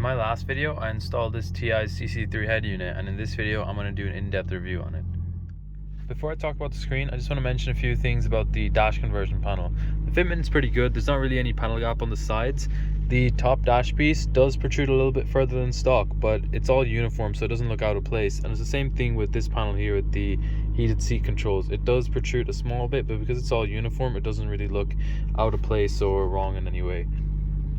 my last video, I installed this TI's CC3 head unit, and in this video, I'm going to do an in-depth review on it. Before I talk about the screen, I just want to mention a few things about the dash conversion panel. The fitment is pretty good. There's not really any panel gap on the sides. The top dash piece does protrude a little bit further than stock, but it's all uniform, so it doesn't look out of place. And it's the same thing with this panel here with the heated seat controls. It does protrude a small bit, but because it's all uniform, it doesn't really look out of place or wrong in any way.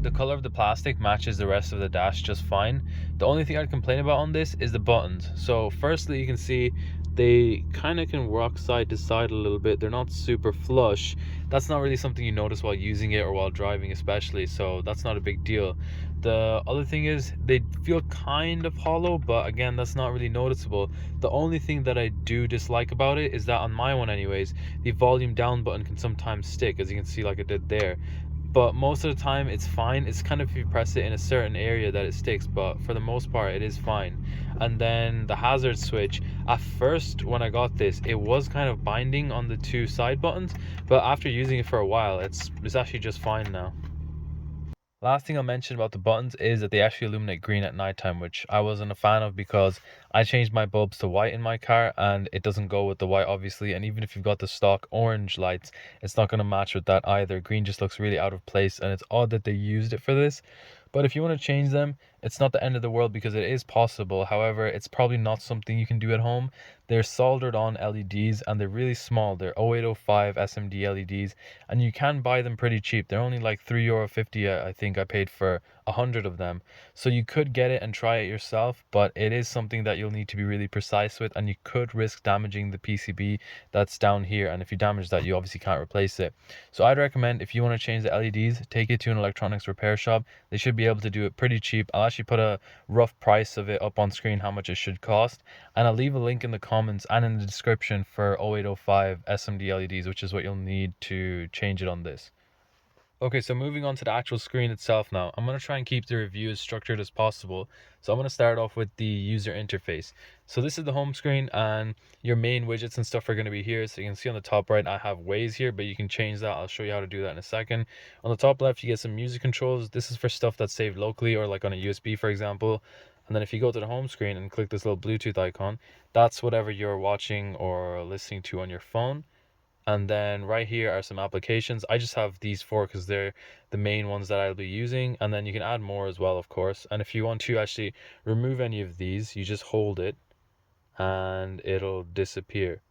The color of the plastic matches the rest of the dash just fine. The only thing I'd complain about on this is the buttons. So firstly, you can see they kind of can rock side to side a little bit. They're not super flush. That's not really something you notice while using it or while driving especially, so that's not a big deal. The other thing is they feel kind of hollow, but again, that's not really noticeable. The only thing that I do dislike about it is that on my one anyways, the volume down button can sometimes stick, as you can see like it did there. But most of the time it's fine. It's kind of if you press it in a certain area that it sticks, but for the most part it is fine. And then the hazard switch, at first when I got this, it was kind of binding on the two side buttons, but after using it for a while, it's actually just fine now. Last thing I'll mention about the buttons is that they actually illuminate green at nighttime, which I wasn't a fan of because I changed my bulbs to white in my car and it doesn't go with the white obviously, and even if you've got the stock orange lights, it's not going to match with that either. Green just looks really out of place, and it's odd that they used it for this. But if you want to change them, it's not the end of the world because it is possible. However, it's probably not something you can do at home. They're soldered on LEDs and they're really small. They're 0805 SMD LEDs, and you can buy them pretty cheap. They're only like €3.50. I think I paid for 100 of them. So you could get it and try it yourself, but it is something that you'll need to be really precise with, and you could risk damaging the PCB that's down here. And if you damage that, you obviously can't replace it. So I'd recommend, if you want to change the LEDs, take it to an electronics repair shop. They should be able to do it pretty cheap. I'll actually put a rough price of it up on screen, how much it should cost, and I'll leave a link in the comments and in the description for 0805 SMD LEDs, which is what you'll need to change it on this. Okay, so moving on to the actual screen itself now. I'm going to try and keep the review as structured as possible. So I'm going to start off with the user interface. So this is the home screen, and your main widgets and stuff are going to be here. So you can see on the top right, I have Waze here, but you can change that. I'll show you how to do that in a second. On the top left, you get some music controls. This is for stuff that's saved locally or like on a USB, for example. And then if you go to the home screen and click this little Bluetooth icon, that's whatever you're watching or listening to on your phone. And then right here are some applications. I just have these four because they're the main ones that I'll be using, and then you can add more as well, of course. And if you want to actually remove any of these, you just hold it and it'll disappear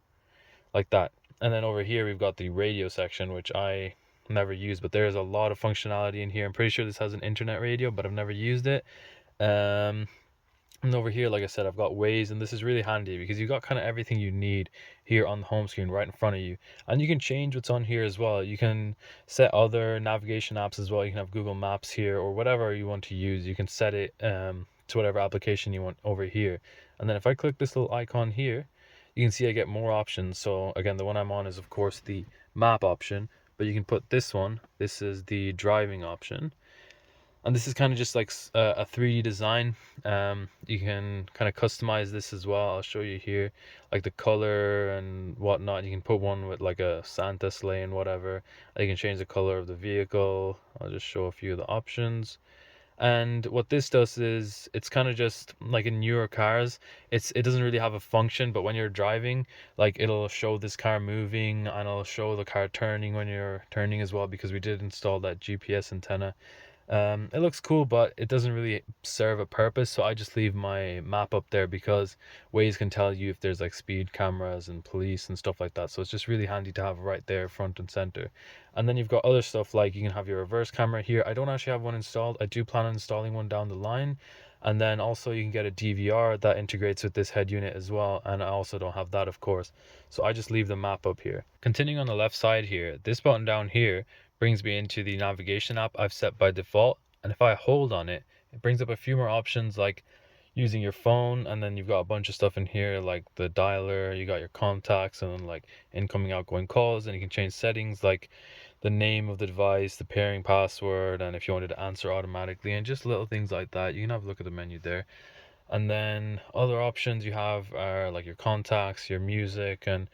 like that. And then over here we've got the radio section, which I never use, but there's a lot of functionality in here. I'm pretty sure this has an internet radio, but I've never used it. And over here, like I said, I've got Waze, and this is really handy because you've got kind of everything you need here on the home screen right in front of you. And you can change what's on here as well. You can set other navigation apps as well. You can have Google Maps here or whatever you want to use. You can set it to whatever application you want over here. And then if I click this little icon here, you can see I get more options. So again, the one I'm on is of course the map option, but you can put this one. This is the driving option. And this is kind of just like a 3D design. You can kind of customize this as well. I'll show you here, like the color and whatnot. You can put one with like a Santa sleigh and whatever. You can change the color of the vehicle. I'll just show a few of the options. And what this does is it's kind of just like in newer cars, it doesn't really have a function, but when you're driving, like it'll show this car moving and it'll show the car turning when you're turning as well, because we did install that GPS antenna. It looks cool, but it doesn't really serve a purpose, so I just leave my map up there because Waze can tell you if there's like speed cameras and police and stuff like that. So it's just really handy to have right there front and center. And then you've got other stuff like you can have your reverse camera here. I don't actually have one installed. I do plan on installing one down the line. And then also you can get a DVR that integrates with this head unit as well, and I also don't have that, of course, so I just leave the map up here. Continuing on the left side here, this button down here brings me into the navigation app I've set by default, and if I hold on it, it brings up a few more options like using your phone, and then you've got a bunch of stuff in here like the dialer, you got your contacts, and then like incoming outgoing calls, and you can change settings like the name of the device, the pairing password, and if you wanted to answer automatically, and just little things like that. You can have a look at the menu there. And then other options you have are like your contacts, your music, and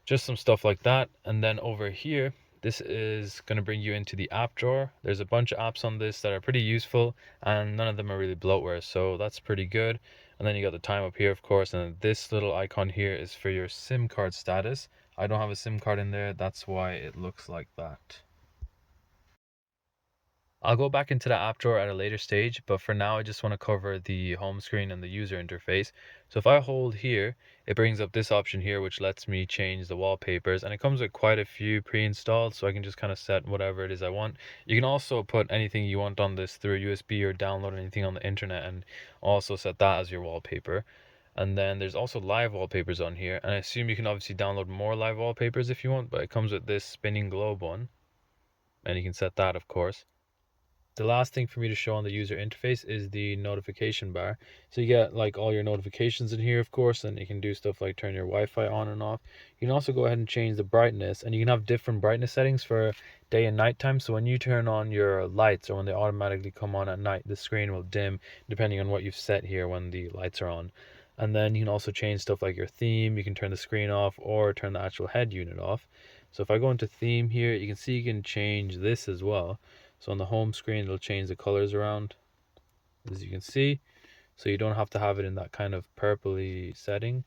just some stuff like that. And then over here This is going to bring you into the app drawer. There's a bunch of apps on this that are pretty useful, and none of them are really bloatware, so that's pretty good. And then you got the time up here, of course, and this little icon here is for your SIM card status. I don't have a SIM card in there, that's why it looks like that. I'll go back into the app drawer at a later stage, but for now I just want to cover the home screen and the user interface. So if I hold here, it brings up this option here, which lets me change the wallpapers, and it comes with quite a few pre-installed, so I can just kind of set whatever it is I want. You can also put anything you want on this through a USB or download anything on the internet and also set that as your wallpaper. And then there's also live wallpapers on here, and I assume you can obviously download more live wallpapers if you want, but it comes with this spinning globe one, and you can set that, of course. The last thing for me to show on the user interface is the notification bar. So you get like all your notifications in here, of course, and you can do stuff like turn your Wi-Fi on and off. You can also go ahead and change the brightness, and you can have different brightness settings for day and night time. So when you turn on your lights, or when they automatically come on at night, the screen will dim depending on what you've set here when the lights are on. And then you can also change stuff like your theme. You can turn the screen off or turn the actual head unit off. So if I go into theme here, you can see you can change this as well. So on the home screen, it'll change the colors around, as you can see. So you don't have to have it in that kind of purpley setting.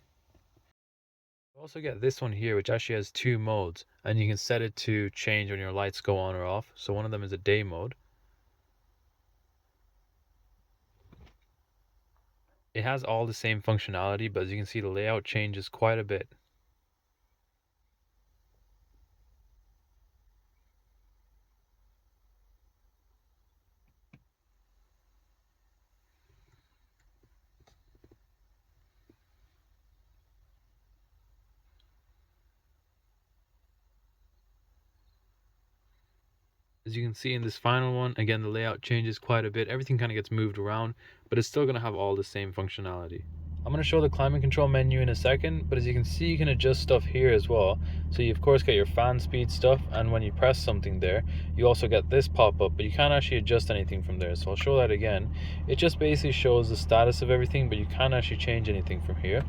You also get this one here, which actually has two modes, and you can set it to change when your lights go on or off. So one of them is a day mode. It has all the same functionality, but as you can see, the layout changes quite a bit. As you can see in this final one, again, the layout changes quite a bit. Everything kind of gets moved around, but it's still going to have all the same functionality. I'm going to show the climate control menu in a second, but as you can see, you can adjust stuff here as well. So you of course get your fan speed stuff, and when you press something there, you also get this pop up, but you can't actually adjust anything from there. So I'll show that again. It just basically shows the status of everything, but you can't actually change anything from here.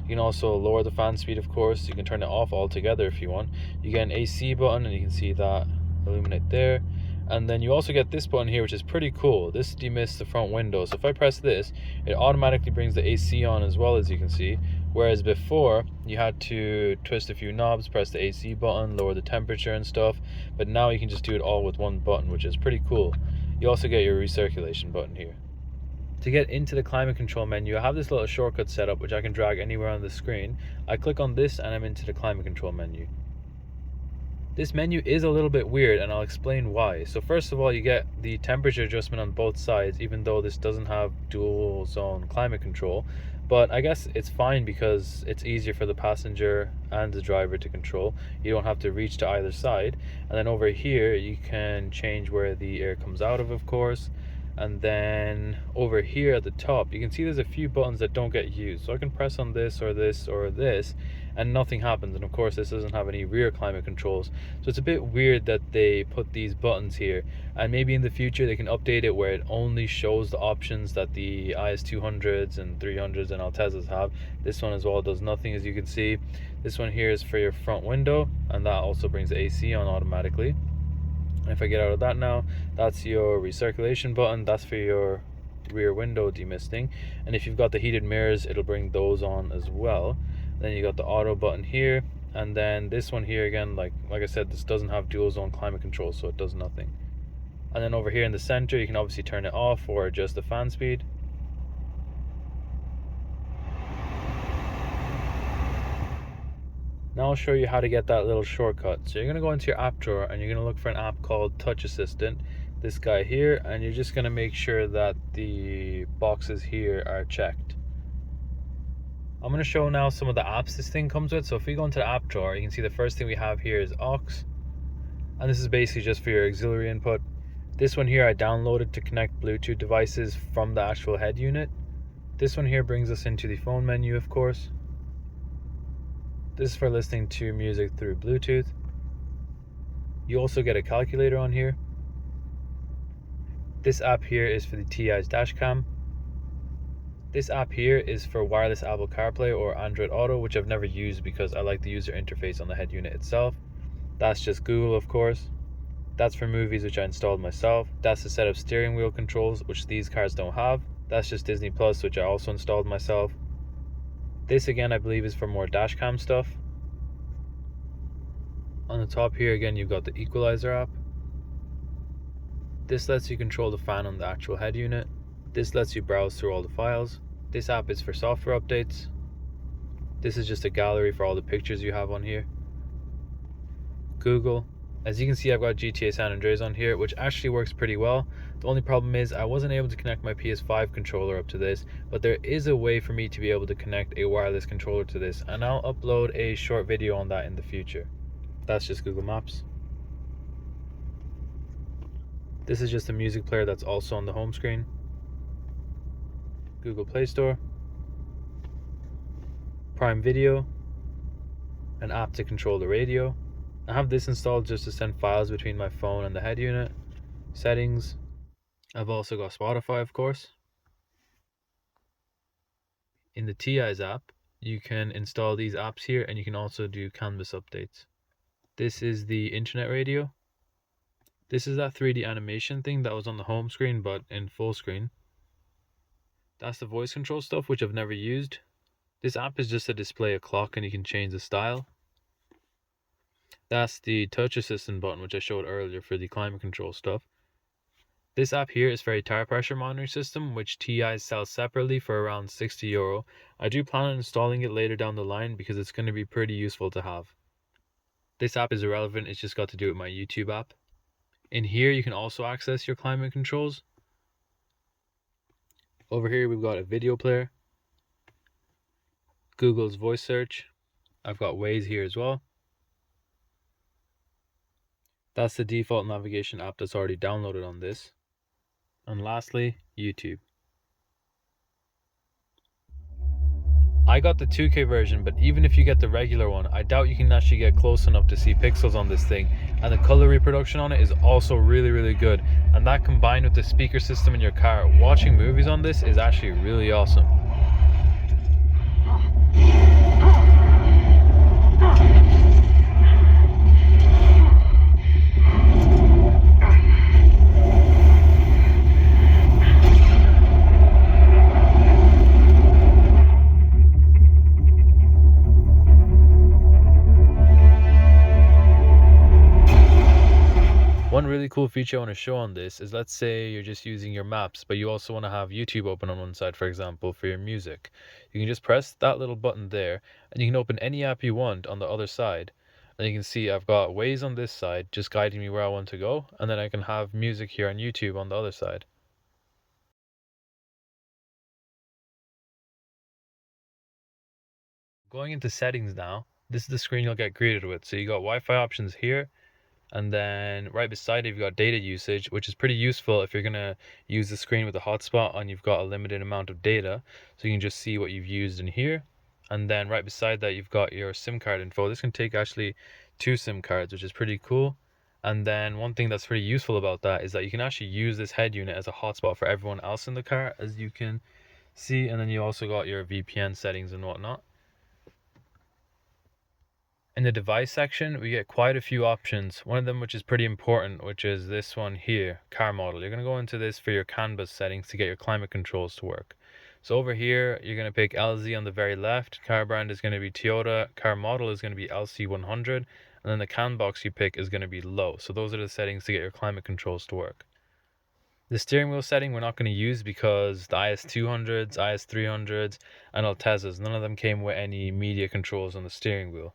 You can also lower the fan speed, of course. You can turn it off altogether if you want. You get an AC button, and you can see that illuminate there. And then you also get this button here, which is pretty cool. This demists the front window. So if I press this, it automatically brings the AC on as well, as you can see. Whereas before, you had to twist a few knobs, press the AC button, lower the temperature and stuff. But now you can just do it all with one button, which is pretty cool. You also get your recirculation button here. To get into the climate control menu, I have this little shortcut set up, which I can drag anywhere on the screen. I click on this and I'm into the climate control menu. This menu is a little bit weird, and I'll explain why. So first of all, you get the temperature adjustment on both sides, even though this doesn't have dual zone climate control. But I guess it's fine because it's easier for the passenger and the driver to control. You don't have to reach to either side. And then over here, you can change where the air comes out of course. And then over here at the top, you can see there's a few buttons that don't get used. So I can press on this or this or this, and nothing happens. And of course, this doesn't have any rear climate controls. So it's a bit weird that they put these buttons here. And maybe in the future, they can update it where it only shows the options that the IS200s and 300s and Altezzas have. This one as well does nothing, as you can see. This one here is for your front window, and that also brings the AC on automatically. And if I get out of that now, that's your recirculation button. That's for your rear window demisting. And if you've got the heated mirrors, it'll bring those on as well. Then you got the auto button here, and then this one here again, like I said, this doesn't have dual zone climate control, so it does nothing. And then over here in the center, you can obviously turn it off or adjust the fan speed. Now I'll show you how to get that little shortcut. So you're going to go into your app drawer and you're going to look for an app called Touch Assistant, this guy here, and you're just going to make sure that the boxes here are checked. I'm going to show now some of the apps this thing comes with. So if we go into the app drawer, you can see the first thing we have here is aux, and this is basically just for your auxiliary input. This one here I downloaded to connect Bluetooth devices from the actual head unit. This one here brings us into the phone menu, of course. This is for listening to music through Bluetooth. You also get a calculator on here. This app here is for the TI's dashcam. This app here is for wireless Apple CarPlay or Android Auto, which I've never used because I like the user interface on the head unit itself. That's just Google, of course. That's for movies, which I installed myself. That's to set up steering wheel controls, which these cars don't have. That's just Disney Plus, which I also installed myself. This again, I believe, is for more dashcam stuff. On the top here again, you've got the equalizer app. This lets you control the fan on the actual head unit. This lets you browse through all the files. This app is for software updates. This is just a gallery for all the pictures you have on here. Google. As you can see, I've got GTA San Andreas on here, which actually works pretty well. The only problem is I wasn't able to connect my PS5 controller up to this, but there is a way for me to be able to connect a wireless controller to this, and I'll upload a short video on that in the future. That's just Google Maps. This is just a music player that's also on the home screen. Google Play Store. Prime Video. An app to control the radio. I have this installed just to send files between my phone and the head unit. Settings. I've also got Spotify, of course. In the TI's app, you can install these apps here, and you can also do canvas updates. This is the internet radio. This is that 3D animation thing that was on the home screen, but in full screen. That's the voice control stuff, which I've never used. This app is just to display a clock, and you can change the style. That's the touch assistant button, which I showed earlier for the climate control stuff. This app here is for a tire pressure monitoring system, which TI sells separately for around €60. I do plan on installing it later down the line because it's going to be pretty useful to have. This app is irrelevant, it's just got to do with my YouTube app. In here you can also access your climate controls. Over here we've got a video player, Google's voice search. I've got Waze here as well. That's the default navigation app that's already downloaded on this. And lastly, YouTube. I got the 2K version, but even if you get the regular one, I doubt you can actually get close enough to see pixels on this thing. And the color reproduction on it is also really good. And that combined with the speaker system in your car, watching movies on this is actually really awesome. One really cool feature I want to show on this is, let's say you're just using your maps, but you also want to have YouTube open on one side, for example, for your music. You can just press that little button there, and you can open any app you want on the other side. And you can see I've got Waze on this side, just guiding me where I want to go, and then I can have music here on YouTube on the other side. Going into settings now, this is the screen you'll get greeted with. So you got Wi-Fi options here, and then right beside it you've got data usage, which is pretty useful if you're gonna use the screen with a hotspot and you've got a limited amount of data, so you can just see what you've used in here. And then right beside that you've got your SIM card info. This can take actually 2 SIM cards, which is pretty cool. And then one thing that's pretty useful about that is that you can actually use this head unit as a hotspot for everyone else in the car, as you can see. And then you also got your VPN settings and whatnot. In the device section, we get quite a few options. One of them, which is pretty important, which is this one here, car model. You're going to go into this for your canvas settings to get your climate controls to work. So over here, you're going to pick LZ on the very left. Car brand is going to be Toyota. Car model is going to be LC100. And then the CAN box you pick is going to be low. So those are the settings to get your climate controls to work. The steering wheel setting we're not going to use because the IS200s, IS300s, and Altezzas, none of them came with any media controls on the steering wheel.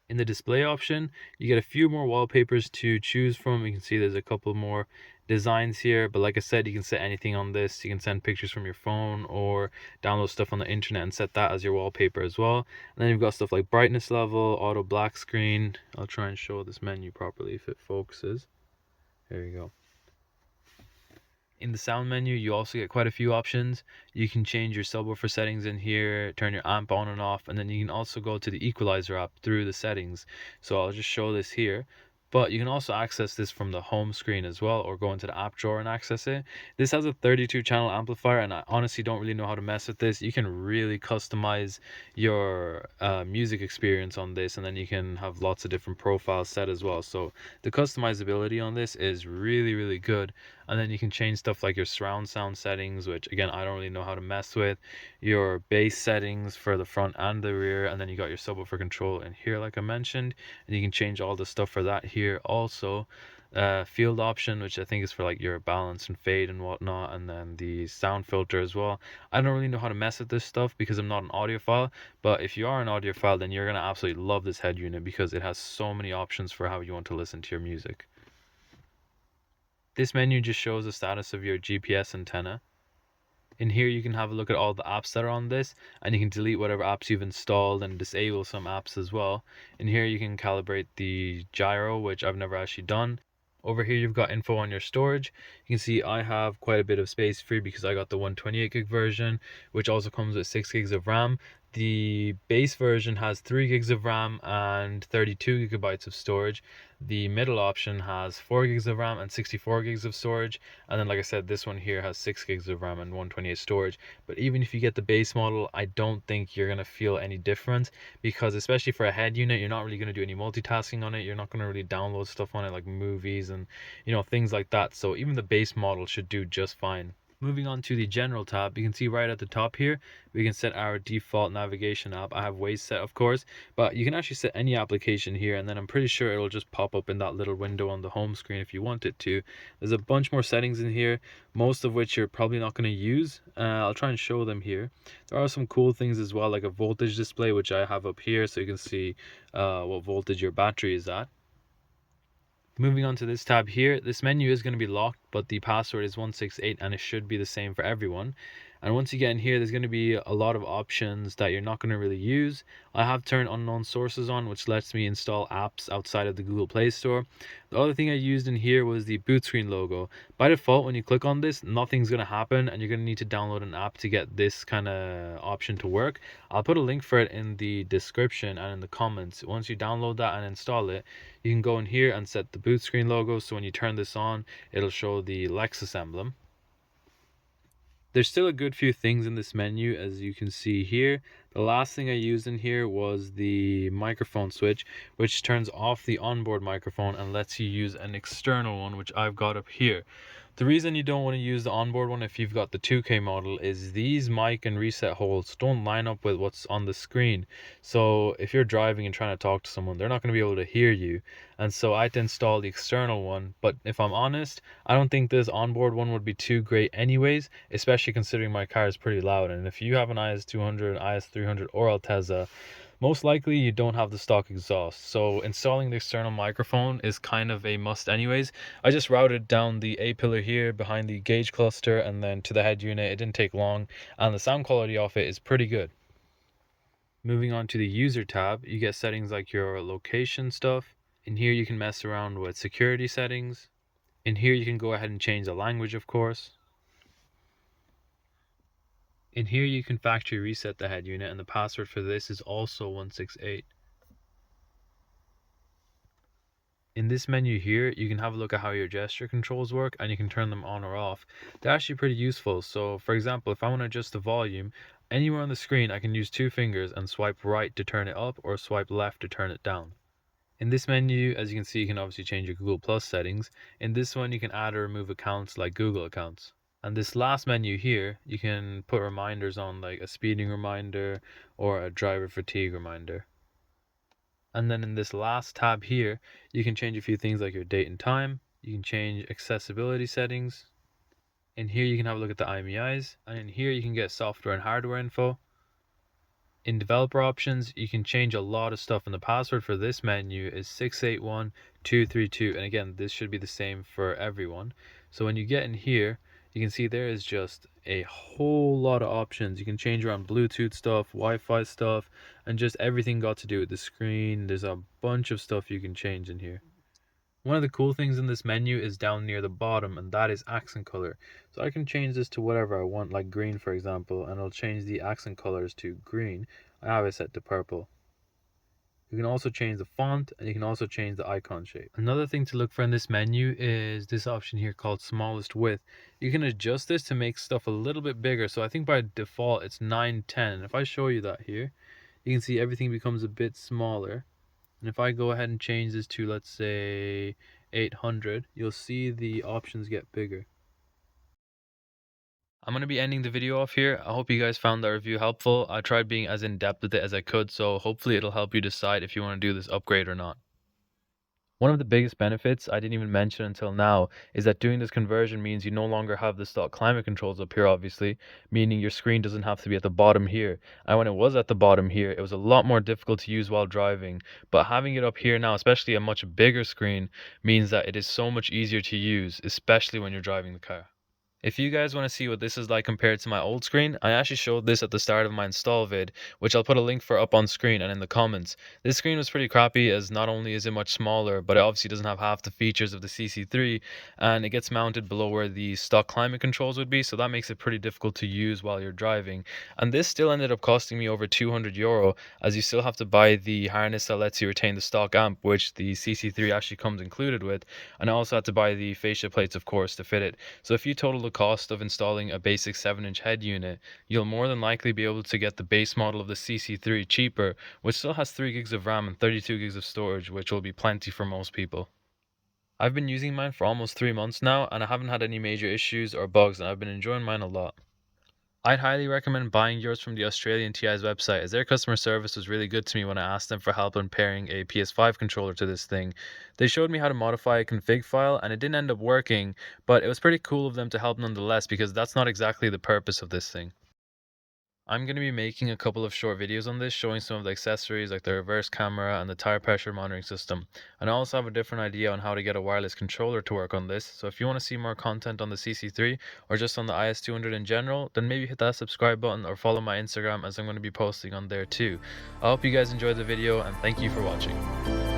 In the display option, you get a few more wallpapers to choose from. You can see there's a couple more designs here, but like I said, you can set anything on this. You can send pictures from your phone or download stuff on the internet and set that as your wallpaper as well. And then you've got stuff like brightness level, auto black screen. I'll try and show this menu properly if it focuses. There you go. In the sound menu, you also get quite a few options. You can change your subwoofer settings in here, turn your amp on and off, and then you can also go to the equalizer app through the settings. So I'll just show this here. But you can also access this from the home screen as well, or go into the app drawer and access it. This has a 32 channel amplifier, and I honestly don't really know how to mess with this. You can really customize your music experience on this, and then you can have lots of different profiles set as well. So the customizability on this is really, really good. And then you can change stuff like your surround sound settings, which again, I don't really know how to mess with, your bass settings for the front and the rear, and then you got your subwoofer control in here like I mentioned, and you can change all the stuff for that here also. Field option, which I think is for like your balance and fade and whatnot, and then the sound filter as well. I don't really know how to mess with this stuff because I'm not an audiophile, but if you are an audiophile, then you're gonna absolutely love this head unit because it has so many options for how you want to listen to your music. This menu just shows the status of your GPS antenna. In here you can have a look at all the apps that are on this, and you can delete whatever apps you've installed and disable some apps as well. In here you can calibrate the gyro, which I've never actually done. Over here you've got info on your storage. You can see I have quite a bit of space free because I got the 128 gig version, which also comes with 6 gigs of RAM. The base version has 3 gigs of RAM and 32 gigabytes of storage. The middle option has 4 gigs of RAM and 64 gigs of storage. And then like I said, this one here has 6 gigs of RAM and 128 storage. But even if you get the base model, I don't think you're going to feel any difference, because especially for a head unit, you're not really going to do any multitasking on it. You're not going to really download stuff on it like movies and things like that. So even the base model should do just fine. Moving on to the general tab, you can see right at the top here, we can set our default navigation app. I have Waze set, of course, but you can actually set any application here, and then I'm pretty sure it'll just pop up in that little window on the home screen if you want it to. There's a bunch more settings in here, most of which you're probably not going to use. I'll try and show them here. There are some cool things as well, like a voltage display, which I have up here, so you can see what voltage your battery is at. Moving on to this tab here, this menu is going to be locked, but the password is 168 and it should be the same for everyone. And once you get in here, there's going to be a lot of options that you're not going to really use. I have turned unknown sources on, which lets me install apps outside of the Google Play Store. The other thing I used in here was the boot screen logo. By default, when you click on this, nothing's going to happen, and you're going to need to download an app to get this kind of option to work. I'll put a link for it in the description and in the comments. Once you download that and install it, you can go in here and set the boot screen logo, so when you turn this on, it'll show the Lexus emblem. There's still a good few things in this menu, as you can see here. The last thing I used in here was the microphone switch, which turns off the onboard microphone and lets you use an external one, which I've got up here. The reason you don't want to use the onboard one if you've got the 2K model is these mic and reset holes don't line up with what's on the screen. So if you're driving and trying to talk to someone, they're not going to be able to hear you. And so I had to install the external one. But if I'm honest, I don't think this onboard one would be too great anyways, especially considering my car is pretty loud. And if you have an IS200, IS300 or Altezza, most likely you don't have the stock exhaust, so installing the external microphone is kind of a must anyways. I just routed down the A pillar here behind the gauge cluster and then to the head unit. It didn't take long, and the sound quality of it is pretty good. Moving on to the user tab, you get settings like your location stuff. In here you can mess around with security settings. In here you can go ahead and change the language, of course. In here you can factory reset the head unit, and the password for this is also 168. In this menu here, you can have a look at how your gesture controls work, and you can turn them on or off. They're actually pretty useful. So for example, if I want to adjust the volume, anywhere on the screen I can use 2 fingers and swipe right to turn it up or swipe left to turn it down. In this menu, as you can see, you can obviously change your Google Plus settings. In this one, you can add or remove accounts like Google accounts. And this last menu here, you can put reminders on, like a speeding reminder or a driver fatigue reminder. And then in this last tab here, you can change a few things like your date and time. You can change accessibility settings. In here, you can have a look at the IMEIs. And in here, you can get software and hardware info. In developer options, you can change a lot of stuff, and the password for this menu is 681232. And again, this should be the same for everyone. So when you get in here, you can see there is just a whole lot of options. You can change around Bluetooth stuff, Wi-Fi stuff, and just everything got to do with the screen. There's a bunch of stuff you can change in here. One of the cool things in this menu is down near the bottom, and that is accent color. So I can change this to whatever I want, like green for example, and it'll change the accent colors to green. I have it set to purple. You can also change the font, and you can also change the icon shape. Another thing to look for in this menu is this option here called smallest width. You can adjust this to make stuff a little bit bigger. So I think by default it's 910. And if I show you that here, you can see everything becomes a bit smaller. And if I go ahead and change this to, let's say, 800, you'll see the options get bigger. I'm going to be ending the video off here. I hope you guys found that review helpful. I tried being as in-depth with it as I could, so hopefully it'll help you decide if you want to do this upgrade or not. One of the biggest benefits I didn't even mention until now is that doing this conversion means you no longer have the stock climate controls up here, obviously, meaning your screen doesn't have to be at the bottom here. And when it was at the bottom here, it was a lot more difficult to use while driving. But having it up here now, especially a much bigger screen, means that it is so much easier to use, especially when you're driving the car. If you guys want to see what this is like compared to my old screen, I actually showed this at the start of my install vid, which I'll put a link for up on screen and in the comments. This screen was pretty crappy as not only is it much smaller, but it obviously doesn't have half the features of the CC3, and it gets mounted below where the stock climate controls would be, so that makes it pretty difficult to use while you're driving. And this still ended up costing me over €200, as you still have to buy the harness that lets you retain the stock amp, which the CC3 actually comes included with, and I also had to buy the fascia plates, of course, to fit it. So if you total the cost of installing a basic 7-inch head unit, you'll more than likely be able to get the base model of the CC3 cheaper, which still has 3 gigs of RAM and 32 gigs of storage, which will be plenty for most people. I've been using mine for almost 3 months now, and I haven't had any major issues or bugs, and I've been enjoying mine a lot. I'd highly recommend buying yours from the Australian TI's website, as their customer service was really good to me when I asked them for help in pairing a PS5 controller to this thing. They showed me how to modify a config file, and it didn't end up working, but it was pretty cool of them to help nonetheless, because that's not exactly the purpose of this thing. I'm going to be making a couple of short videos on this, showing some of the accessories like the reverse camera and the tire pressure monitoring system. And I also have a different idea on how to get a wireless controller to work on this, so if you want to see more content on the CC3 or just on the IS200 in general, then maybe hit that subscribe button or follow my Instagram, as I'm going to be posting on there too. I hope you guys enjoyed the video, and thank you for watching.